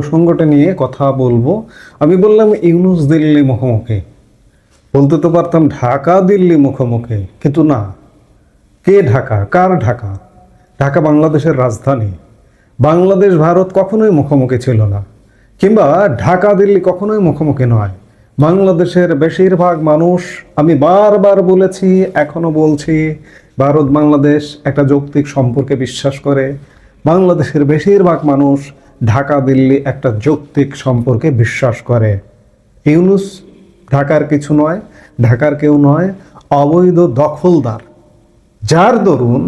প্রসঙ্গটা নিয়ে কথা বলবো। আমি বললাম ইউনূস দিল্লি মুখোমুখি, বলতে তো পারতাম ঢাকা দিল্লি মুখোমুখি, কিন্তু না। কে ঢাকা? কার ঢাকা? ঢাকা বাংলাদেশের রাজধানী। বাংলাদেশ ভারত কখনোই মুখোমুখি ছিল না, কিংবা ঢাকা দিল্লি কখনোই মুখোমুখি নয়। বাংলাদেশের বেশিরভাগ মানুষ, আমি বারবার বলেছি, এখনো বলছি, ভারত বাংলাদেশ একটা যৌক্তিক সম্পর্কে বিশ্বাস করে। বাংলাদেশের বেশিরভাগ মানুষ ঢাকা দিল্লি একটা যৌক্তিক সম্পর্কে বিশ্বাস করে। ইউনূস ঢাকার কিছু নয়, ঢাকার কেউ নয়, অবৈধ দখলদার, যার দরুন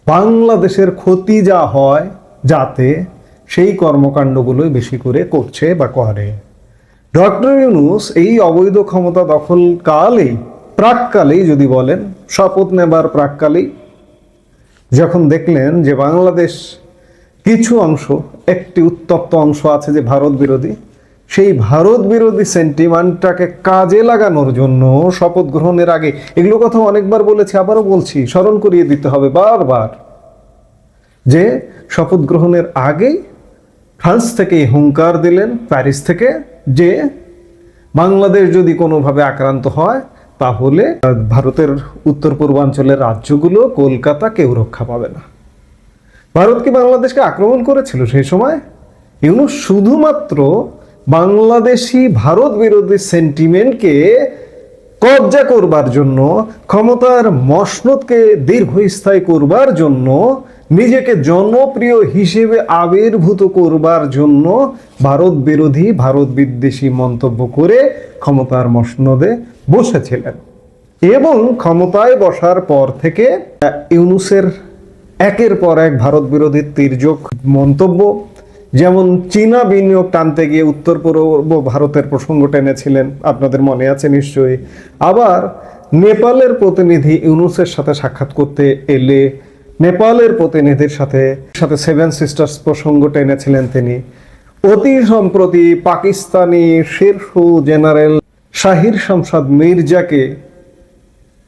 বাংলাদেশের ক্ষতি যা হয় যাতে সেই কর্মকাণ্ডগুলোই বেশি করে করছে বা করে। ডক্টর ইউনূস এই অবৈধ ক্ষমতা দখলকালেই, প্রাককালেই যদি বলেন, শপথ নেবার প্রাককালেই যখন দেখলেন যে বাংলাদেশ কিছু অংশ, একটি উত্তপ্ত অংশ আছে যে ভারত বিরোধী, সেই ভারত বিরোধী সেন্টিমেন্টটাকে কাজে লাগানোর জন্য শপথ গ্রহণের আগে, এগুলো কথা অনেকবার বলেছি, আবারও বলছি, স্মরণ করিয়ে দিতে হবে বারবার, যে শপথ গ্রহণের আগেই ফ্রান্স থেকে হুঙ্কার দিলেন, প্যারিস থেকে, যে বাংলাদেশ যদি কোনোভাবে আক্রান্ত হয় তাহলে ভারতের উত্তর পূর্বাঞ্চলের রাজ্যগুলো, কলকাতা, কেউ রক্ষা পাবে না। ভারত কি বাংলাদেশকে আক্রমণ করেছিল সেই সময়? ইউনূস শুধুমাত্র বাংলাদেশি ভারত বিরোধী সেন্টিমেন্টকে কবজা করবার জন্য, ক্ষমতার মসনদকে দীর্ঘস্থায়ী করবার জন্য, নিজেকে জনপ্রিয় হিসেবে আবির্ভূত করবার জন্য ভারত বিরোধী, ভারত বিদ্বেষী মন্তব্য করে ক্ষমতার মসনদে বসেছিলেন। এবং ক্ষমতায় বসার পর থেকে ইউনূসের একের পর এক ভারত বিরোধী তির্যক মন্তব্য, যেমন চীনা বিনিয়োগ টানতে গিয়ে উত্তর পূর্ব ভারতের প্রসঙ্গ টেনেছিলেন, আপনাদের মনে আছে নিশ্চয়ই। আবার নেপালের প্রতিনিধি ইউনূসের সাথে সাক্ষাৎ করতে এলে নেপালের প্রতিনিধির সাথে সেভেন সিস্টার্স প্রসঙ্গ টেনেছিলেন তিনি। অতি সম্প্রতি পাকিস্তানি শীর্ষ জেনারেল শাহির শামশাদ মির্জাকে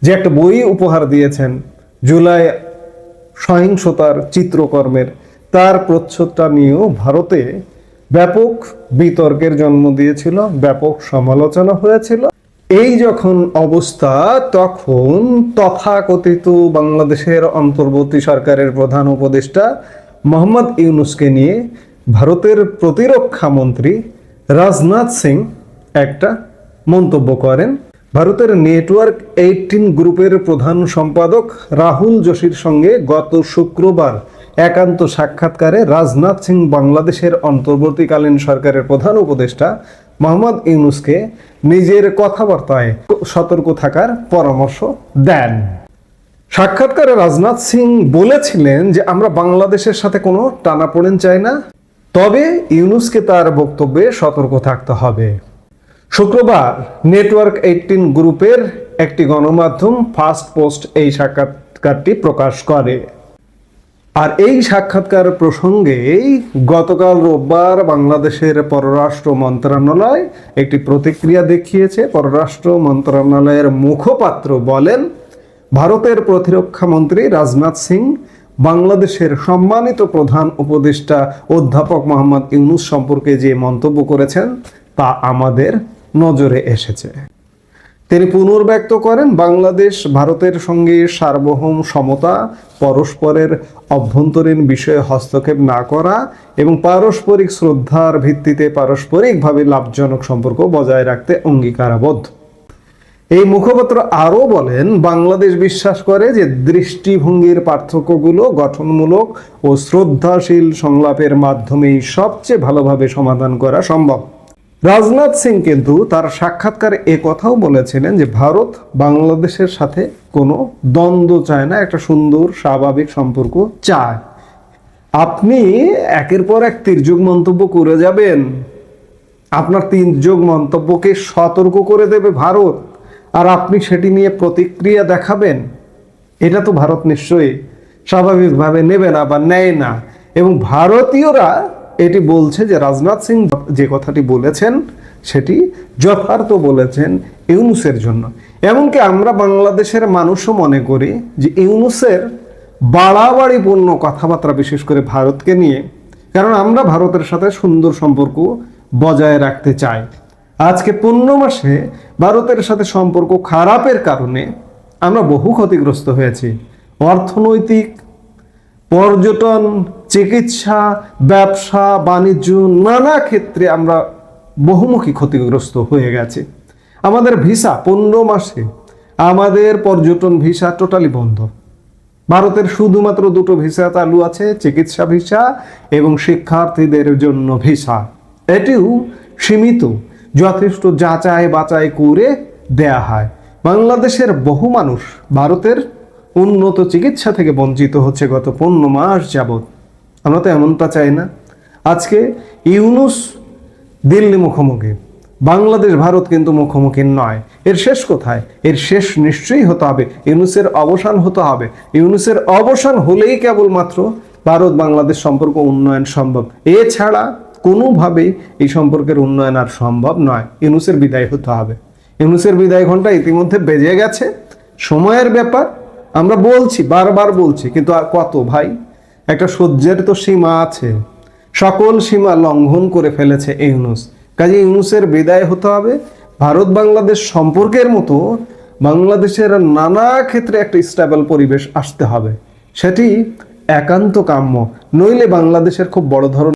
যে একটা বই উপহার দিয়েছেন, জুলাই সহিংসতার চিত্রকর্মের, তার প্রচ্ছদটা নিয়েও ভারতে ব্যাপক বিতর্কের জন্ম দিয়েছিল, ব্যাপক সমালোচনা হয়েছিল। এই যখন অবস্থা, তখন তথাকথিত বাংলাদেশের অন্তর্বর্তী সরকারের প্রধান উপদেষ্টা মোহাম্মদ ইউনূসকে নিয়ে ভারতের প্রতিরক্ষা মন্ত্রী রাজনাথ সিং একটা মন্তব্য করেন। ভারতের নেটওয়ার্ক 18 গ্রুপের প্রধান সম্পাদক রাহুল যোশীর সঙ্গে গত শুক্রবার একান্ত সাক্ষাৎকারে রাজনাথ সিং বাংলাদেশের অন্তর্বর্তীকালীন সরকারের প্রধান উপদেষ্টা মোহাম্মদ ইউনূসকে নিজের কথাবার্তায় সতর্ক থাকার পরামর্শ দেন। সাক্ষাৎকারে রাজনাথ সিং বলেছিলেন যে আমরা বাংলাদেশের সাথে কোনো টানাপোড়েন চাই না, তবে ইউনূসকে তার বক্তব্যে সতর্ক থাকতে হবে। শুক্রবার নেটওয়ার্ক 18 গ্রুপের একটি গণমাধ্যম ফার্স্ট পোস্ট এই সাক্ষাৎকারটি প্রকাশ করে। আর এই সাক্ষাৎকার প্রসঙ্গেই গতকাল রোববার বাংলাদেশের পররাষ্ট্র মন্ত্রণালয় একটি প্রতিক্রিয়া দেখিয়েছে। পররাষ্ট্র মন্ত্রণালয়ের মুখপাত্র বলেন, ভারতের প্রতিরক্ষা মন্ত্রী রাজনাথ সিং বাংলাদেশের সম্মানিত প্রধান উপদেষ্টা অধ্যাপক মোহাম্মদ ইউনূস সম্পর্কে যে মন্তব্য করেছেন তা আমাদের নজরে এসেছে। তিনি পুনর্ব্যক্ত করেন, বাংলাদেশ ভারতের সঙ্গে সার্বভৌম সমতা, পরস্পরের অভ্যন্তরীণ বিষয়ে হস্তক্ষেপ না করা এবং পারস্পরিক শ্রদ্ধার ভিত্তিতে পারস্পরিকভাবে লাভজনক সম্পর্ক বজায় রাখতে অঙ্গীকারাবদ্ধ। এই মুখপাত্র আরও বলেন, বাংলাদেশ বিশ্বাস করে যে দৃষ্টিভঙ্গির পার্থক্যগুলো গঠনমূলক ও শ্রদ্ধাশীল সংলাপের মাধ্যমেই সবচেয়ে ভালোভাবে সমাধান করা সম্ভব। রাজনাথ সিং কিন্তু তার সাক্ষাৎকারে কথাও বলেছিলেন যে ভারত বাংলাদেশের সাথে কোনো দ্বন্দ্ব চায় না, একটা সুন্দর স্বাভাবিক সম্পর্ক চায়। আপনি একের পর এক তির্যক মন্তব্য করে যাবেন, আপনার তির্যক মন্তব্যকে সতর্ক করে দেবে ভারত, আর আপনি সেটি নিয়ে প্রতিক্রিয়া দেখাবেন, এটা তো ভারত নিশ্চয়ই স্বাভাবিকভাবে নেবে না বা নেয় না। এবং ভারতীয়রা এটি বলছে যে রাজনাথ সিং যে কথাটি বলেছেন সেটি যথার্থ বলেছেন ইউনূসের জন্য। এমনকি আমরা বাংলাদেশের মানুষও মনে করি যে ইউনূসের বাড়াবাড়িপূর্ণ কথাবার্তা, বিশেষ করে ভারতকে নিয়ে, কারণ আমরা ভারতের সাথে সুন্দর সম্পর্ক বজায় রাখতে চাই। আজকে 15 মাসে ভারতের সাথে সম্পর্ক খারাপের কারণে আমরা বহু ক্ষতিগ্রস্ত হয়েছি। অর্থনৈতিক, পর্যটন, চিকিৎসা, ব্যবসা বাণিজ্য, নানা ক্ষেত্রে আমরা বহুমুখী ক্ষতিগ্রস্ত হয়ে গেছে। আমাদের ভিসা 15 মাসে আমাদের পর্যটন ভিসা টোটালি বন্ধ। ভারতের শুধুমাত্র 2টো ভিসা চালু আছে, চিকিৎসা ভিসা এবং শিক্ষার্থীদের জন্য ভিসা। এটিও সীমিত, যথেষ্ট যাচাই বাছাই করে দেয়া হয়। বাংলাদেশের বহু মানুষ ভারতের উন্নত চিকিৎসা থেকে বঞ্চিত হচ্ছে গত 15 মাস যাবৎ। আমরা তো এমনটা চাই না। আজকে ইউনূস দিল্লি মুখোমুখি, বাংলাদেশ ভারত কিন্তু মুখোমুখি নয়। এর শেষ কোথায়? এর শেষ নিশ্চয়ই হতে হবে, ইউনূসের অবসান হতে হবে। ইউনূসের অবসান হলেই কেবলমাত্র ভারত বাংলাদেশ সম্পর্ক উন্নয়ন সম্ভব। এছাড়া কোনোভাবেই এই সম্পর্কের উন্নয়ন আর সম্ভব নয়। ইউনূসের বিদায় হতে হবে। ইউনূসের বিদায় ঘন্টা ইতিমধ্যে বেজে গেছে, সময়ের ব্যাপার। আমরা বলছি, বারবার বলছি, কিন্তু আর কত ভাই? একটা সহ্যের তো সীমা আছে। সকল সীমা লঙ্ঘন করে ফেলেছে ইউনূস। কাজে ইউনূসের বিদায় হতে হবে। ভারত বাংলাদেশ সম্পর্কের মতো বাংলাদেশের নানা ক্ষেত্রে একটা স্টেবল পরিবেশ আসতে হবে, সেটি একান্ত কাম্য। নইলে বাংলাদেশের খুব বড় ধরনের